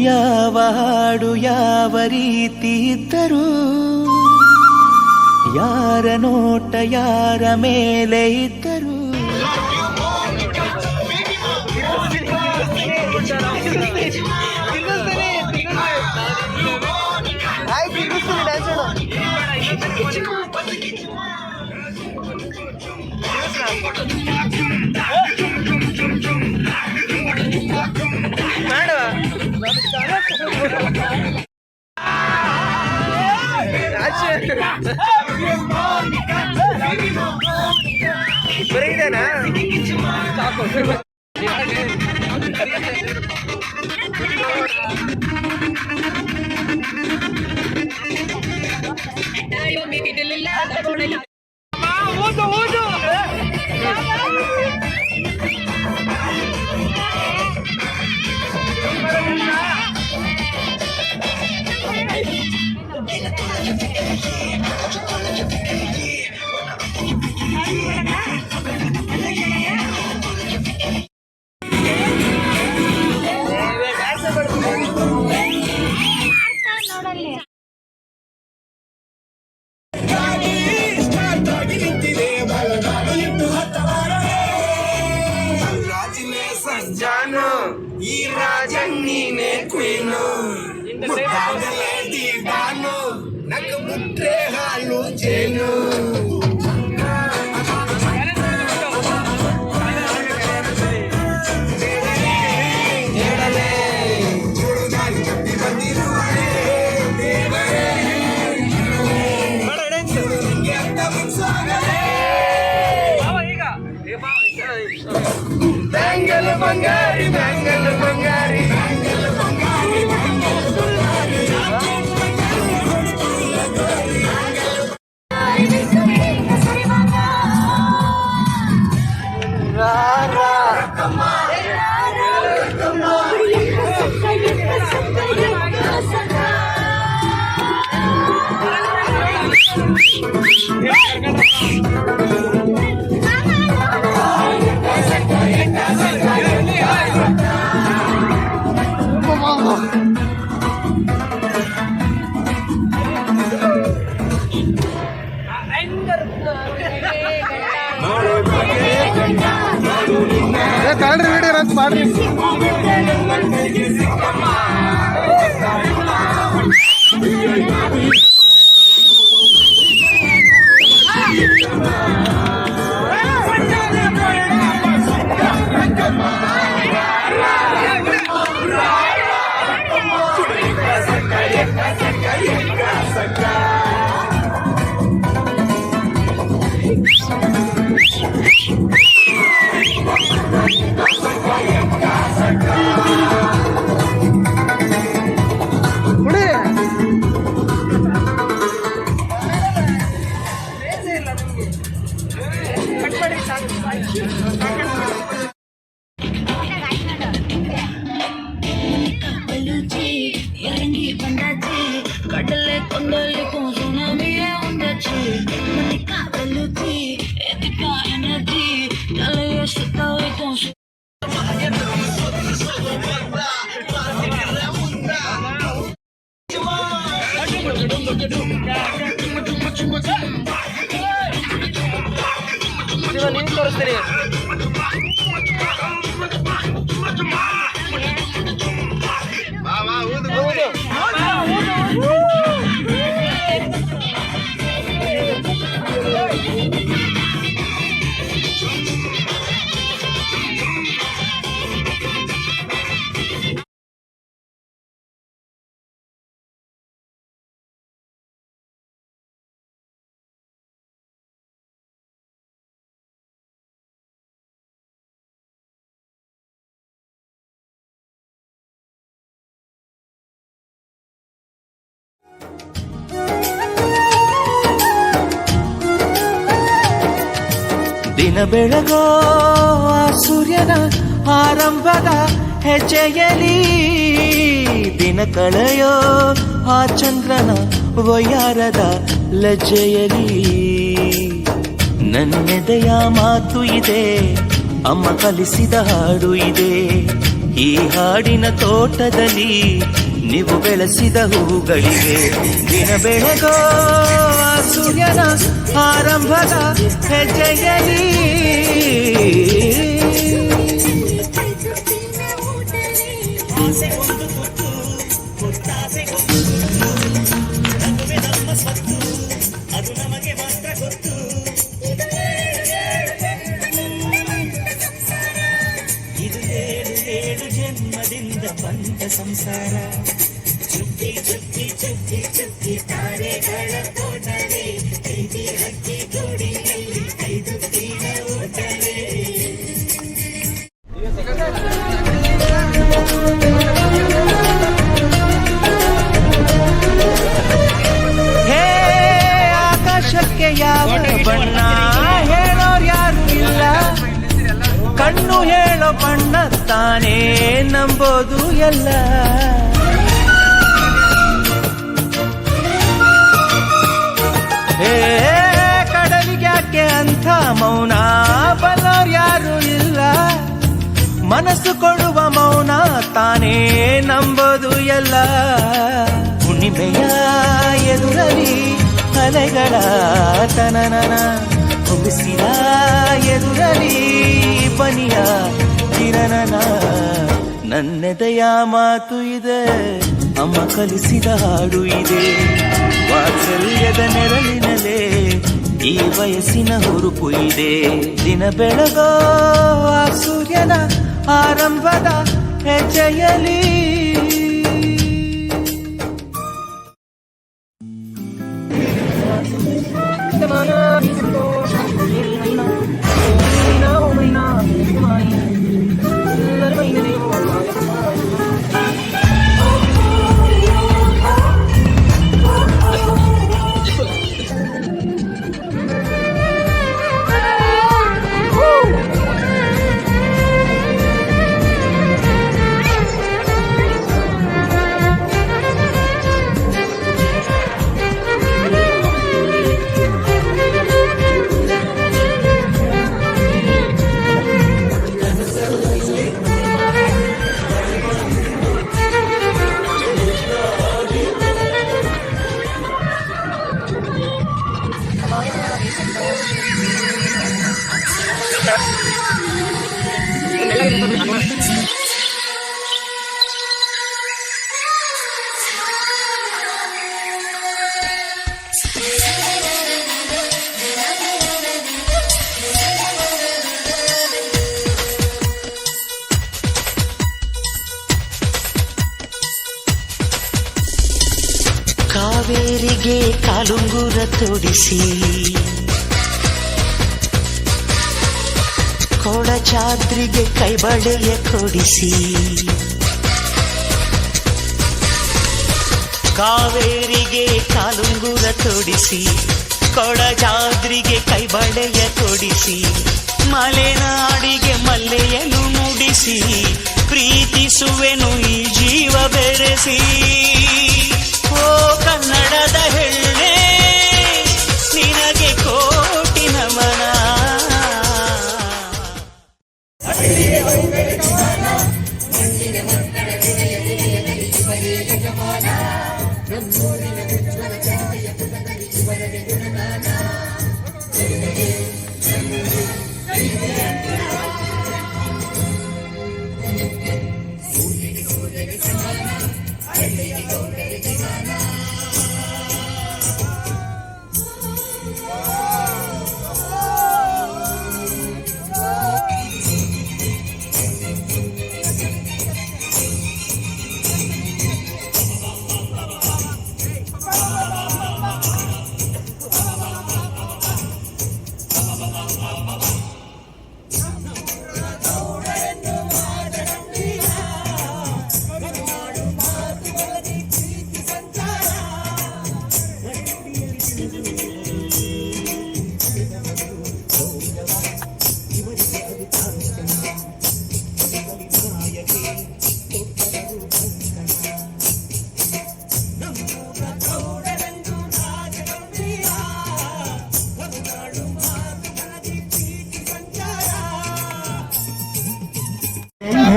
ಯಾವ ಹಾಡು ಯಾವ ರೀತಿ ಇದ್ದರೂ, ಯಾರ ನೋಟ ಯಾರ ಮೇಲೆ ಇದ್ದರೂ, ಬರೀದೇನಾ ಜಾನು ಈ ರಾಜಣ್ಣೀನೇ ಕ್ವೀನು ಮುದ್ದಾಗಲೇ ದೀವಾನು ನಗ ಮುಟ್ರೆ ಹಾಲು ಜೇನು ಬ್ಯಾಂಗಲ್ ಬಂಗಾರಿ ಬ್ಯಾಂಗಲ್ ಬಂಗಾರಿ ಬ್ಯಾಂಗಲ್ ಬಂಗಾರಿ ಕಾಣ್ರಿ ವಿಡಿಯೋ ಅಂತ ಮಾಡ್ರಿ. கடலை கொண்டளிக்கும் சுனாமியே உண்டாச்சு மணிக்கா வெளுச்சி எதுக்கா எனர்ஜி தலைய சுத்த வைக்கும் ನೀವು ತೋರಿಸ್ತೀರಿ. ದಿನ ಬೆಳಗೋ ಆ ಸೂರ್ಯನ ಆರಂಭದ ಹೆಜ್ಜೆಯಲಿ, ದಿನ ಕಳೆಯೋ ಆ ಚಂದ್ರನ ವಯ್ಯಾರದ ಲಜ್ಜೆಯಲಿ, ನನ್ನೆದೆಯ ಮಾತು ಇದೆ, ಅಮ್ಮ ಕಲಿಸಿದ ಹಾಡು ಇದೆ, ಈ ಹಾಡಿನ ತೋಟದಲ್ಲಿ ನೀವು ಬೆಳೆಸಿದ ಹೂಗಳಿಗೆ ದಿನ ಬೆಳಗೋ ಆ ಸೂರ್ಯನ ಆರಂಭದ ಹೆಜ್ಜೆಯಲಿ ಇದು ಏಳು ಏಳು ಜನ್ಮದಿಂದ ಬಂದ ಸಂಸಾರ ಚುಕ್ಕಿ ಚುಕ್ಕಿ ಚುಕ್ಕಿ ಚುಕ್ಕಿ ತಾರೆಗಳ ತೋಟವೇ ಕೈದಿ ಹಕ್ಕಿ ಗೂಡಿನಲ್ಲಿ ಕೈದು ತೀರ ಓಟವೇ ಹೇ ಆಕಾಶಕ್ಕೆ ಯಾವ ಬಣ್ಣ ಹೇಳೋರು ಯಾರು ಇಲ್ಲ ಕಣ್ಣು ಹೇಳೋ ಬಣ್ಣ ತಾನೇ ನಂಬೋದು ಎಲ್ಲ ಹೇ ಕಡಲಿಗ್ಯಾಕೆ ಅಂಥ ಮೌನ ಬಲ್ಲೋರ್ ಯಾರು ಇಲ್ಲ ಮನಸ್ಸು ಕೊಡುವ ಮೌನ ತಾನೇ ನಂಬೋದು ಎಲ್ಲ ಹುಣ್ಣಿಮೆಯ ಎದುರಲಿ ಅಲೆಗಳ ತನನನ ಬಿಸಿಲ ಎದುರಲಿ ಬನಿಯ ಕಿರಣನ ನನ್ನೆದೆಯ ಮಾತು ಇದೆ ಅಮ್ಮ ಕಲಿಸಿದ ಹಾಡು ಇದೆ ವಾತ್ಸಲ್ಯದ ನೆರಳಿನಲ್ಲೇ ಈ ವಯಸ್ಸಿನ ಹುರುಪು ಇದೆ ದಿನ ಬೆಳಗೋ ಆ ಸೂರ್ಯನ ಆರಂಭದ ಹೆಜ್ಜೆಯಲಿ ಕಾವೇರಿಗೆ ಕಾಲುಂಗುರ ತೊಡಿಸಿ ಕೊಡಚಾದ್ರಿಗೆ ಕೈಬಳೆಯ ಕೊಡಿಸಿ ಕಾವೇರಿಗೆ ಕಾಲುಂಗುರ ತೊಡಿಸಿ ಕೊಡಚಾದ್ರಿಗೆ ಕೈಬಳೆಯ ಕೊಡಿಸಿ ಮಲೆನಾಡಿಗೆ ಮಲ್ಲೆಯನ್ನು ನುಡಿಸಿ ಪ್ರೀತಿಸುವೆನು ಈ ಜೀವ ಬೆರೆಸಿ ಓ ಕನ್ನಡದ ಹೆಣ್ಣೆ ನಿನಗೆ ಕೋಟಿ ನಮನ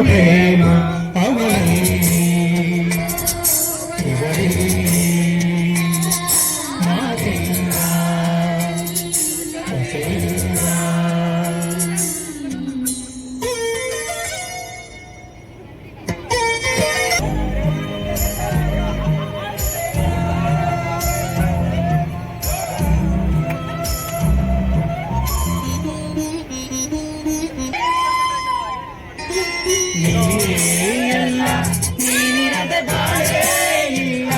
ಪ್ರೇಮ ಅವನಲ್ಲಿ ಇವಳೇ ಮಾತಿಲ್ಲ ಕಥೆಯಿಲ್ಲ. ನೀನೆಲ್ಲ ನೀನಿರದ ಬಾಳೇ ಇಲ್ಲ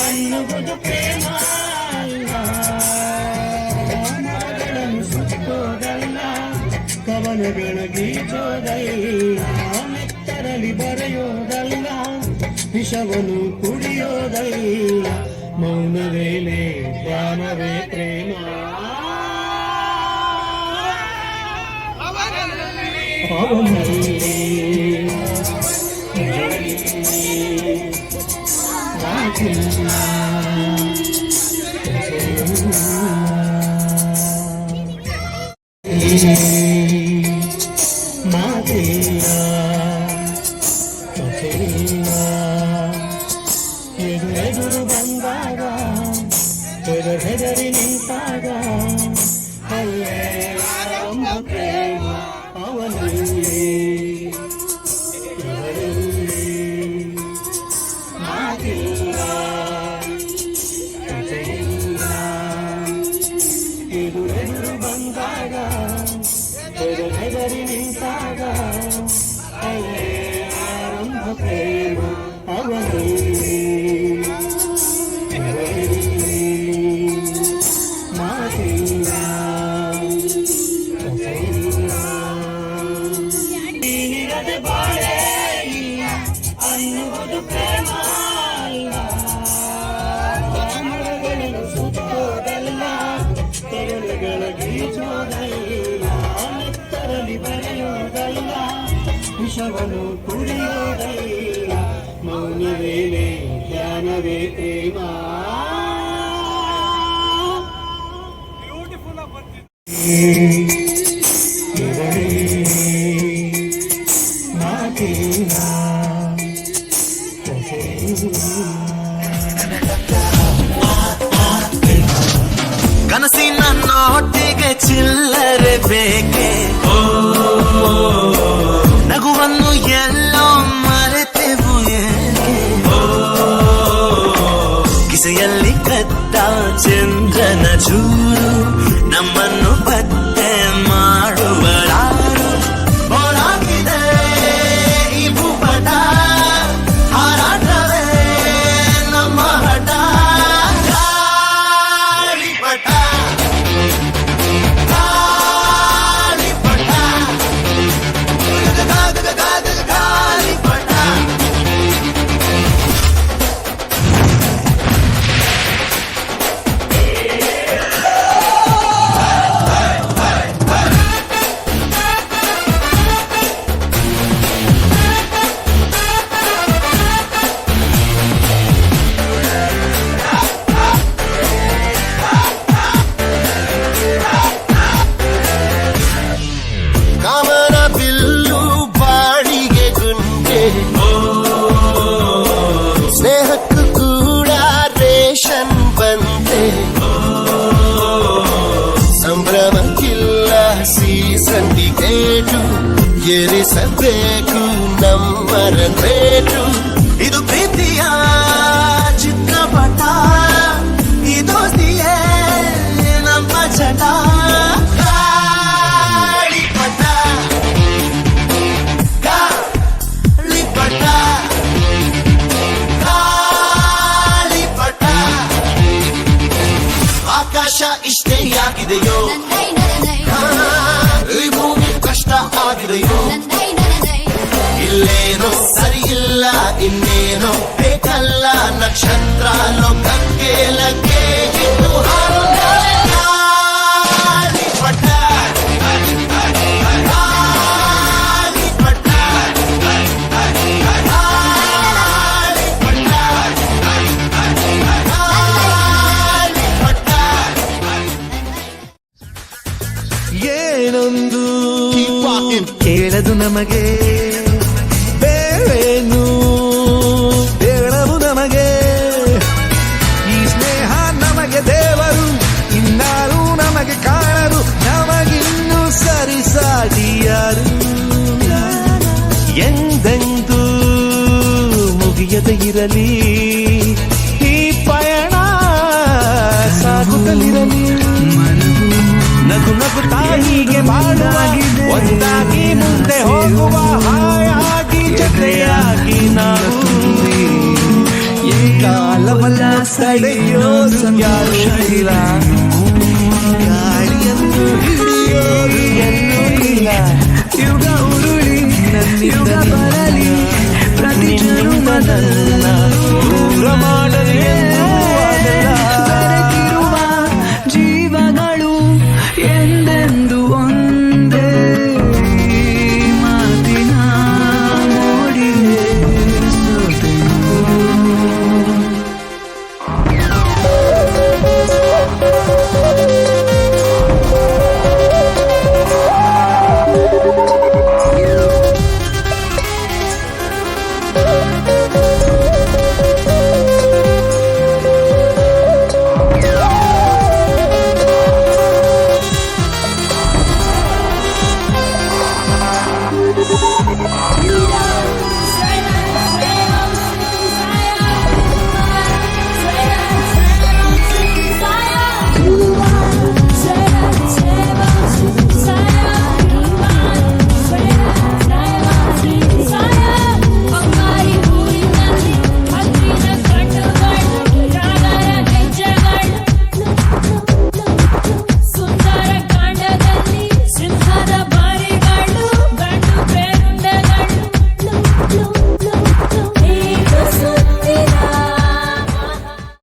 ಅನ್ನುವುದು ಪ್ರೇಮ ಅಲ್ಲ. ಮರಗಳನ್ನು ಸುತ್ತೋದಲ್ಲ, ಕವನಗಳ ಗೀಚೋದಲ್ಲ, ಮೆತ್ತರಲಿ ಬರೆಯೋದಲ್ಲ, ವಿಷವನ್ನು ಕುಡಿಯೋದಲ್ಲ. ಮೌನವೇಲೆ ಧ್ಯಾನವೇ ಪ್ರೇಮ ಅವನಲ್ಲಿ ಮಾತಿಲ್ಲ ಮಾತಿಲ್ಲ ಕಥೆಯಿಲ್ಲ. ಎದುರೆದುರು ಬಂದಾಗ ಹೆದರಿ ನಿಂತಾಗ ಅಲ್ಲೇ ಆರಂಭ ಪ್ರೇಮ ಅವನಲ್ಲಿ ಮಾತಿಲ್ಲ ಕಥೆಯಿಲ್ಲ. ಎದುರೆದುರು ಬಂದಾಗ ಹೆದರಿ ನಿಂತಾಗ ಅಲ್ಲೇ ಆರಂಭ ಪ್ರೇಮ ಅವನಲ್ಲಿ ಮಾತಿಲ್ಲ ಕಥೆಯಿಲ್ಲ. ನೀನಿರದ ಬಾಳೇ ಇಲ್ಲ ಅನ್ನುವುದು ಪ್ರೇಮ ಅಲ್ಲ. ಮರಗಳನ್ನು ಸುತ್ತೋದಲ್ಲ, ತೆರಳುಗಳ ಗೀಚೋದಲ್ಲ, ನೆತ್ತರಲಿ ಬರೆಯೋದಲ್ಲ, ವಿಷವನ್ನು ಕುಡಿಯೋದಲ್ಲ. ಮೌನವೇಲೆ ಧ್ಯಾನವೇ ಪ್ರೇಮ ಇವಳೇ ಮಾತಿಲ್ಲ ಕಥೆಯಿಲ್ಲ. ಕನಸಿನ ನೋಟಿಗೆ ಚಿಲ್ಲರೆ ಬೇಕೆ, ನಗುವನ್ನು ಎಲ್ಲೋ ಮರೆತೆವು ಏಕೆ, ಕಿಸೆಯಲ್ಲಿ ಕದ್ದ ಚಂದ್ರನ ಚೂರು ನಮ್ಮನ್ನು ಪತ್ತೆ ಮಾಡುವಳಾರು. ಬೋಳಾಗಿದೆ ಈ ಭೂಪಟ, ಹಾರಾಟವೇ ನಮ್ಮ ಹಠ. ಗಾಳಿಪಟ ಗಾಳಿಪಟ ಗಾಳಿಪಟ. ಕಾಮನ ಬಿಲ್ಲು ಬಾಳಿಗೆ ಗುಂಡೆ, ಸ್ನೇಹಕ್ಕೂ ಕೂಡ ರೇಷನ್ ಬಂದೆ. ಸಂಭ್ರಮಕ್ಕಿಲ್ಲ ಸಿಂಡಿಕೇಟು, ಏರಿಸಬೇಕು ನಮ್ಮರ ರೇಟು. ಇದು ಪ್ರೀತಿಯ ಚಿತ್ರಪಟ, ಈ ದೋಸ್ತಿಯೇ ನಮ್ಮ ಚಟ. ಗಾಳಿಪಟ ಗಾಳಿಪಟ ಗಾಳಿಪಟ. ಆಕಾಶ ಇಷ್ಟೇ ಆಗಿದೆಯೋ, ಈ ಭೂಮಿ ಕಷ್ಟ ಆಗಿದೆಯೋ, ಇಲ್ಲೇನೋ ಸರಿ ಇಲ್ಲ ಇನ್ನೇನೋ ಬೇಕಲ್ಲ. ನಕ್ಷತ್ರ ಲೋಕಕ್ಕೆ ಲಗ್ಗೆ ಇಟ್ಟು ಹಾರೋಣ. ಗಾಳಿಪಟ ಗಾಳಿಪಟ ಗಾಳಿಪಟ ಗಾಳಿಪಟ. ಏನೊಂದು ಕೇಳದು ನಮಗೆ ಮುಗಿಯದೆ ಇರಲಿ ಈ ಪಯಣ ಸಾಗುತ್ತಲಿರಲಿ ನಗು ನಗುತ್ತಾ ಹೀಗೆ ಬಾಳುವ ಒಂದಾಗಿ ಮುಂದೆ ಹೋಗುವ ಹಾಯಾಗಿ ಜೊತೆಯಾಗಿ ನಾವು ಈ ಕಾಲವಲ್ಲ ತಡೆಯೋರು ಯಾರು ಇಲ್ಲ ಗಾಳಿಯನ್ನು ಹಿಡಿಯೋರು ಎಲ್ಲೂ ಇಲ್ಲ ಯುಗ ಉರುಳಿ ನನ್ನಿಂದ ಬರಲಿ ಪ್ರತಿ ಜನುಮದಲ್ಲ ದೂರ ಮಾಡಲಿ